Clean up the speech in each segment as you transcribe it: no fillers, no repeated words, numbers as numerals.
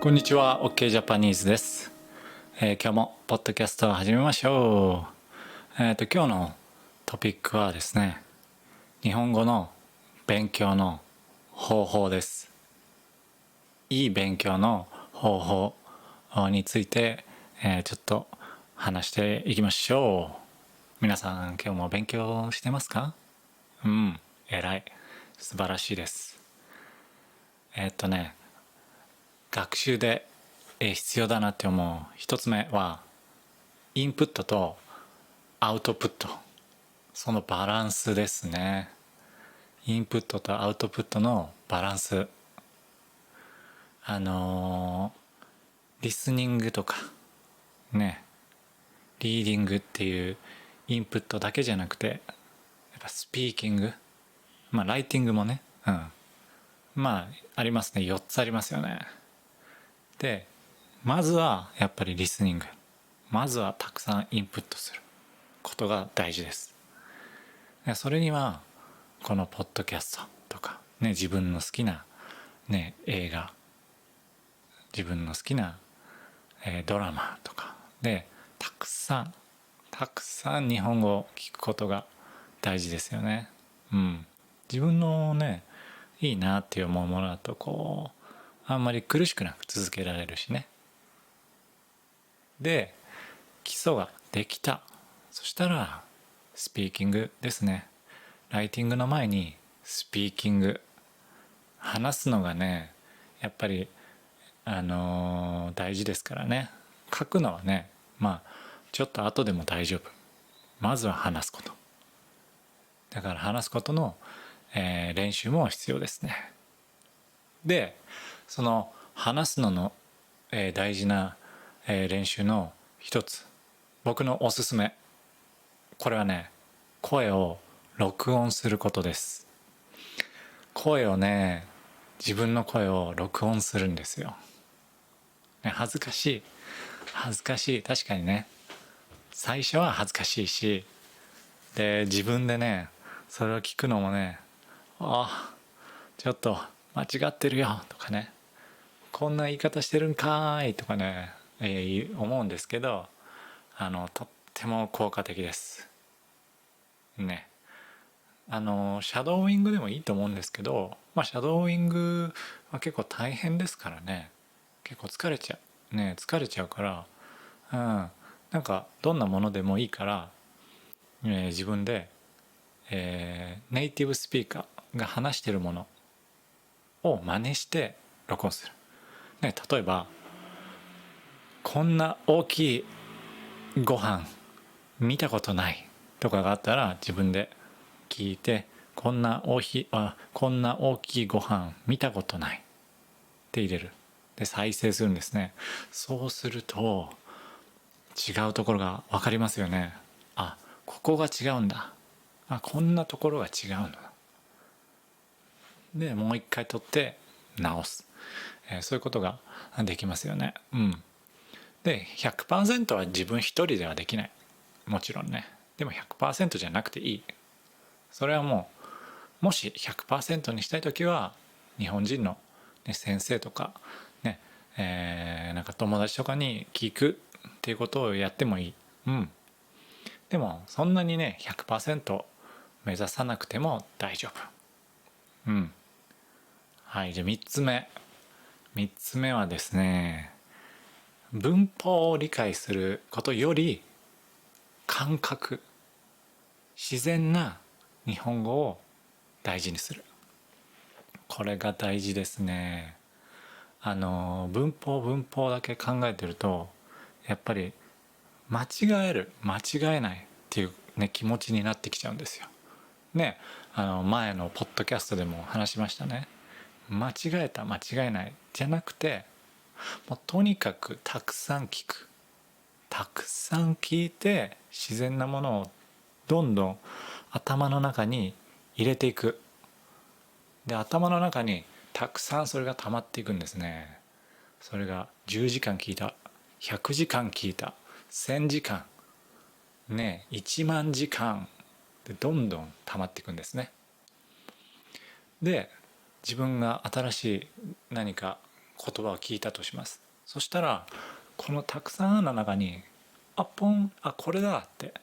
こんにちは、OK ジャパニーズです。今日もポッドキャストを始めましょう。今日のトピックはですね、日本語の勉強の方法です。いい勉強の方法について、ちょっと話していきましょう。皆さん今日も勉強してますか？偉い。素晴らしいです。学習で必要だなって思う一つ目はインプットとアウトプット、そのバランスですね。インプットとアウトプットのバランス、リスニングとかね、リーディングっていうインプットだけじゃなくて、やっぱスピーキング、ライティングもね、ありますね。4つありますよね。で、まずはやっぱりリスニング、まずはたくさんインプットすることが大事です。それにはこのポッドキャストとかね、自分の好きなね映画、自分の好きな、ドラマとかでたくさん日本語を聞くことが大事ですよね。自分のねいいなって思うものだとあんまり苦しくなく続けられるしね。で、基礎ができた。そしたらスピーキングですね。ライティングの前にスピーキング、話すのがねやっぱり大事ですからね。書くのはねちょっと後でも大丈夫。まずは話すこと。だから話すことの、練習も必要ですね。で、その話すのの、大事な、練習の一つ、僕のおすすめ、これはね、声を録音することです。声をね、自分の声を録音するんですよ。恥ずかしい、確かにね、最初は恥ずかしいし、で自分でねそれを聞くのもね、ちょっと間違ってるよとかね、こんな言い方してるんかーいとかね、思うんですけど、とっても効果的ですね。シャドーイングでもいいと思うんですけど、シャドーイングは結構大変ですからね。結構疲れちゃうから、なんかどんなものでもいいから、自分で、ネイティブスピーカーが話しているものを真似して録音する、例えばこんな大きいご飯見たことないとかがあったら自分で聞いて、こんな大きいご飯見たことないって入れる。で再生するんですね。そうすると違うところが分かりますよね。ここが違うんだ、こんなところが違うんだ。でもう一回撮って直す、そういうことができますよね。で 100% は自分一人ではできない、もちろんね。でも 100% じゃなくていい。それはもし 100% にしたい時は日本人の、先生とかね、なんか友達とかに聞くっていうことをやってもいい。でもそんなにね 100% 目指さなくても大丈夫。はい。じゃあ3つ目はですね、文法を理解することより感覚、自然な日本語を大事にする。これが大事ですね。文法だけ考えてるとやっぱり間違えないっていうね気持ちになってきちゃうんですよね。前のポッドキャストでも話しましたね。間違えないじゃなくて、もうとにかくたくさん聞く、たくさん聞いて自然なものをどんどん頭の中に入れていく。で頭の中にたくさんそれが溜まっていくんですね。それが10時間聞いた、100時間聞いた、1000時間ね、1万時間でどんどん溜まっていくんですね。で自分が新しい何か言葉を聞いたとします。そしたらこのたくさんの中にポン、これだって、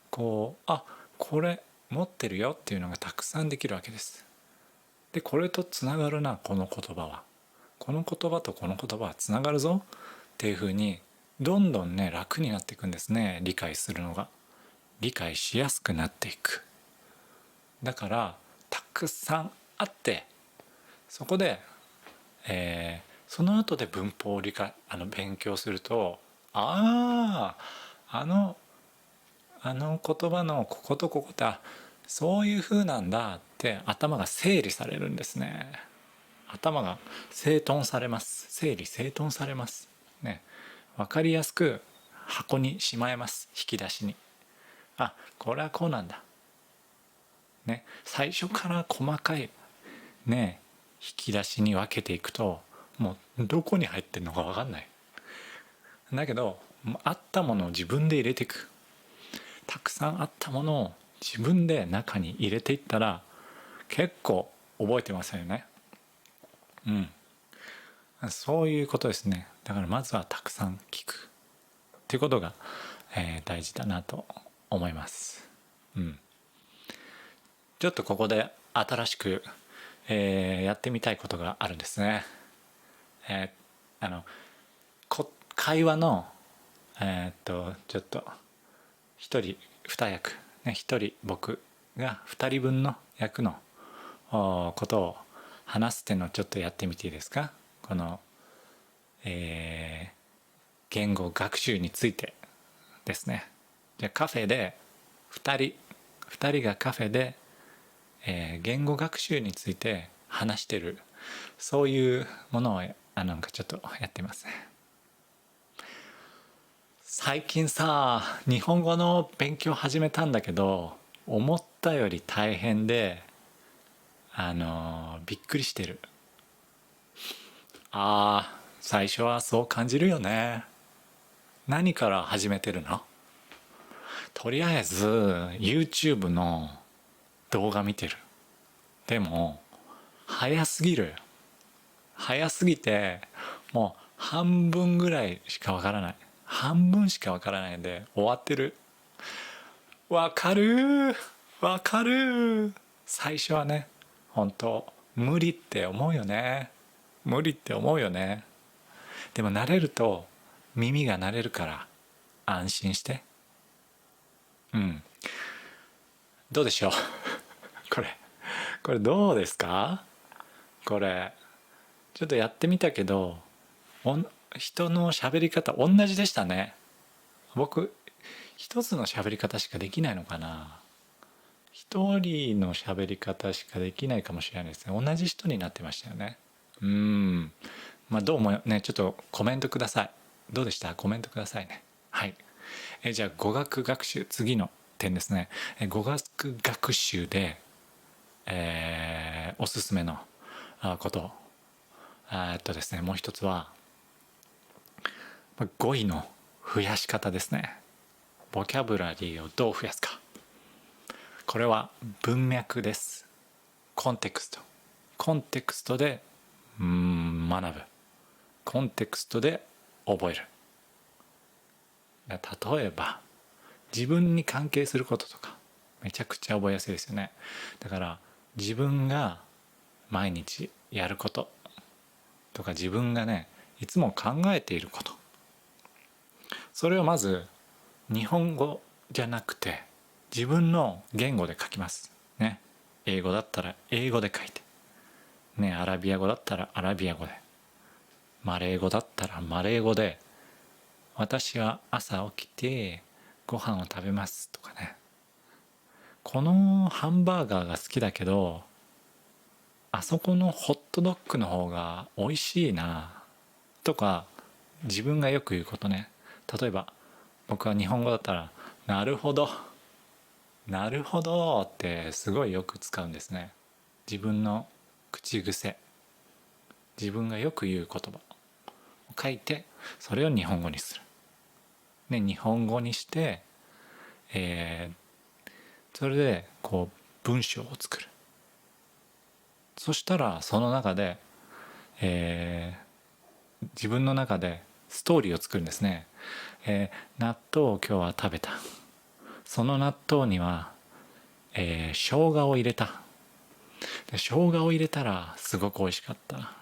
こうこれ持ってるよっていうのがたくさんできるわけです。でこれとつながるな、この言葉は、この言葉とこの言葉はつながるぞっていうふうにどんどんね楽になっていくんですね。理解するのが理解しやすくなっていく。だからたくさんあって、そこで、その後で文法を勉強すると、あの言葉のこことここってそういう風なんだって頭が整理されるんですね。頭が整頓されます。整理整頓されますね。分かりやすく箱にしまえます。引き出しに。これはこうなんだね。最初から細かいね引き出しに分けていくと、もうどこに入ってんのか分かんない。だけどあったものを自分で入れていく。たくさんあったものを自分で中に入れていったら結構覚えてますよね。そういうことですね。だからまずはたくさん聞くっていうことが、大事だなと思います。ちょっとここで新しく、やってみたいことがあるんですね。会話のちょっと一人二役ね、一人僕が二人分の役のことを話すっていうのをちょっとやってみていいですか。この、言語学習についてですね。じゃあカフェで2人がカフェで、言語学習について話してる、そういうものをなんかちょっとやってますね。最近さ、日本語の勉強始めたんだけど思ったより大変で、びっくりしてる。最初はそう感じるよね。何から始めてるの？とりあえず YouTube の動画見てる。でも早すぎる。早すぎてもう半分ぐらいしかわからない。半分しかわからないで終わってる。わかるわかる。最初はね、本当無理って思うよね。無理って思うよね。でも慣れると、耳が慣れるから安心して。どうでしょうこれどうですか？これちょっとやってみたけど、人の喋り方同じでしたね。僕一つの喋り方しかできないのかな。一人の喋り方しかできないかもしれないですね。同じ人になってましたよね。どうもね、ちょっとコメントください。どうでした？コメントくださいね。はい。じゃあ語学学習、次の点ですね。語学学習で、おすすめのことですね、もう一つは語彙の増やし方ですね。ボキャブラリーをどう増やすか。これは文脈です。コンテクストで学ぶ。コンテクストで覚える。例えば自分に関係することとかめちゃくちゃ覚えやすいですよね。だから自分が毎日やることとか、自分がねいつも考えていること、それをまず日本語じゃなくて自分の言語で書きますね。英語だったら英語で書いてね、アラビア語だったらアラビア語で、マレー語だったらマレー語で、私は朝起きてご飯を食べますとかね、このハンバーガーが好きだけどあそこのホットドッグの方が美味しいなとか、自分がよく言うことね。例えば僕は日本語だったらなるほどなるほどってすごいよく使うんですね。自分の口癖、自分がよく言う言葉を書いて、それを日本語にする。で日本語にして、それでこう文章を作る。そしたらその中で、自分の中でストーリーを作るんですね。納豆を今日は食べた。その納豆には、生姜を入れた。で生姜を入れたらすごく美味しかった。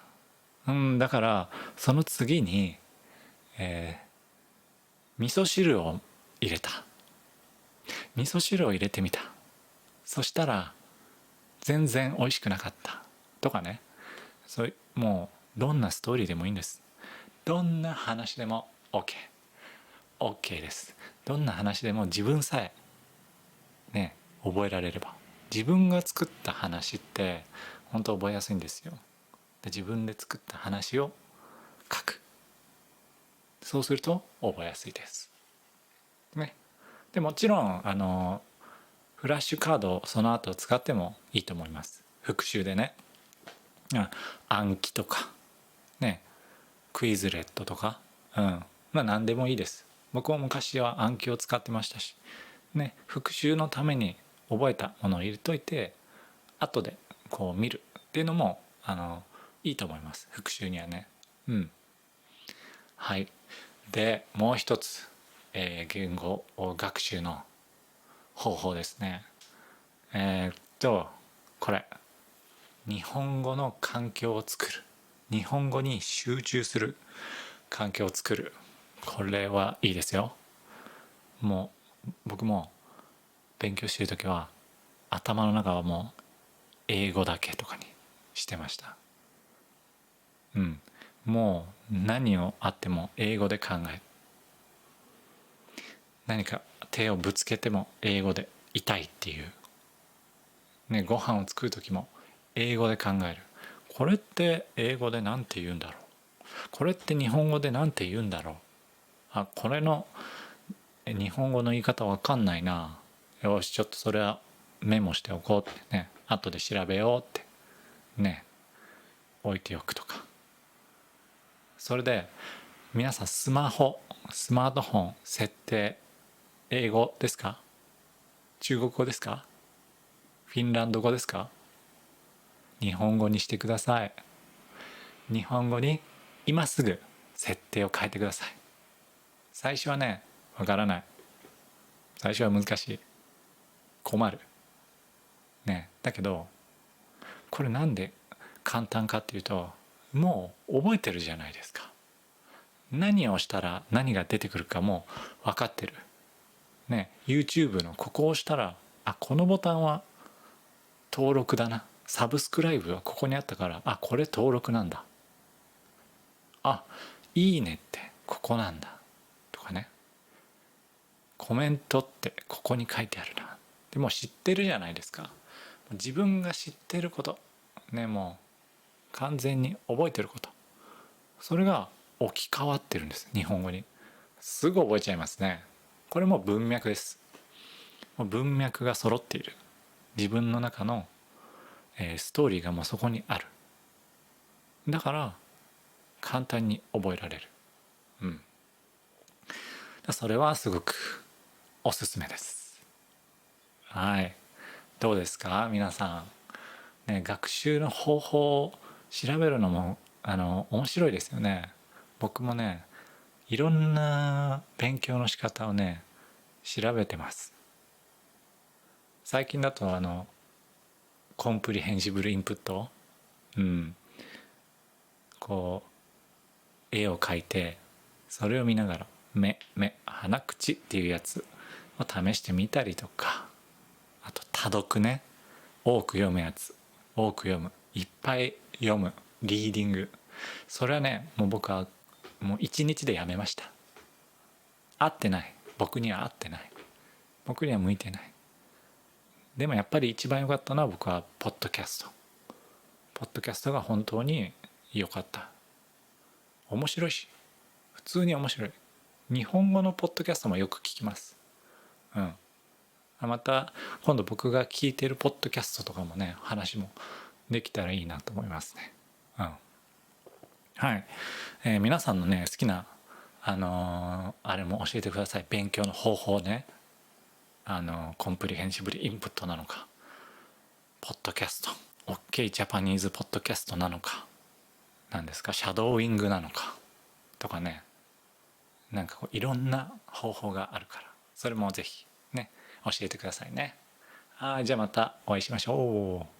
だからその次に、味噌汁を入れた。味噌汁を入れてみた。そしたら全然美味しくなかったとかね。もうどんなストーリーでもいいんです。どんな話でも OK です。どんな話でも自分さえね覚えられれば。自分が作った話って本当覚えやすいんですよ。で自分で作った話を書く。そうすると覚えやすいですね。でもちろんフラッシュカードをその後使ってもいいと思います。復習でね、暗記とかね、クイズレットとか、何でもいいです。僕も昔は暗記を使ってましたしね、復習のために覚えたものを入れといて後でこう見るっていうのもいいと思います。復習にはね。はい。でもう一つ、言語学習の方法ですね。これ日本語の環境を作る、日本語に集中する環境を作る、これはいいですよ。もう僕も勉強している時は頭の中はもう英語だけとかにしてました。もう何をあっても英語で考える。何か手をぶつけても英語で痛いっていうね、ご飯を作る時も英語で考える。これって英語で何て言うんだろう、これって日本語で何て言うんだろう、これの日本語の言い方わかんないな、よしちょっとそれはメモしておこうってね、後で調べようってね置いておくとか。それで皆さんスマートフォン設定英語ですか、中国語ですか、フィンランド語ですか、日本語にしてください。日本語に今すぐ設定を変えてください。最初はねわからない、最初は難しい、困るね。だけどこれなんで簡単かっていうと、もう覚えてるじゃないですか。何をしたら何が出てくるかも分かってるね。 YouTube のここを押したらこのボタンは登録だな、サブスクライブはここにあったからこれ登録なんだ、いいねってここなんだとかね、コメントってここに書いてあるな。でも知ってるじゃないですか。自分が知ってることね、もう完全に覚えてること、それが置き換わってるんです、日本語に。すぐ覚えちゃいますね。これも文脈です。もう文脈が揃っている。自分の中の、ストーリーがもうそこにある。だから簡単に覚えられる。それはすごくおすすめです。はい。どうですか皆さん、ね、学習の方法を調べるのも面白いですよね。僕もねいろんな勉強の仕方をね調べてます。最近だとコンプリヘンシブルインプット、こう絵を描いてそれを見ながら目鼻口っていうやつを試してみたりとか、あと多読ね、多く読むやつ、多く読む、いっぱい読む、リーディング、それはねもう僕はもう一日でやめました。合ってない、僕には合ってない、僕には向いてない。でもやっぱり一番良かったのは僕はポッドキャストが本当に良かった。面白いし普通に面白い。日本語のポッドキャストもよく聞きます。また今度僕が聞いているポッドキャストとかもね話もできたらいいなと思いますね。はい、皆さんのね好きなあれも教えてください。勉強の方法ね。コンプリヘンシブルインプットなのか、ポッドキャスト OK ジャパニーズポッドキャストなのか、何ですかシャドーイングなのかとかね、なんかこういろんな方法があるから、それもぜひね教えてくださいね。じゃあまたお会いしましょう。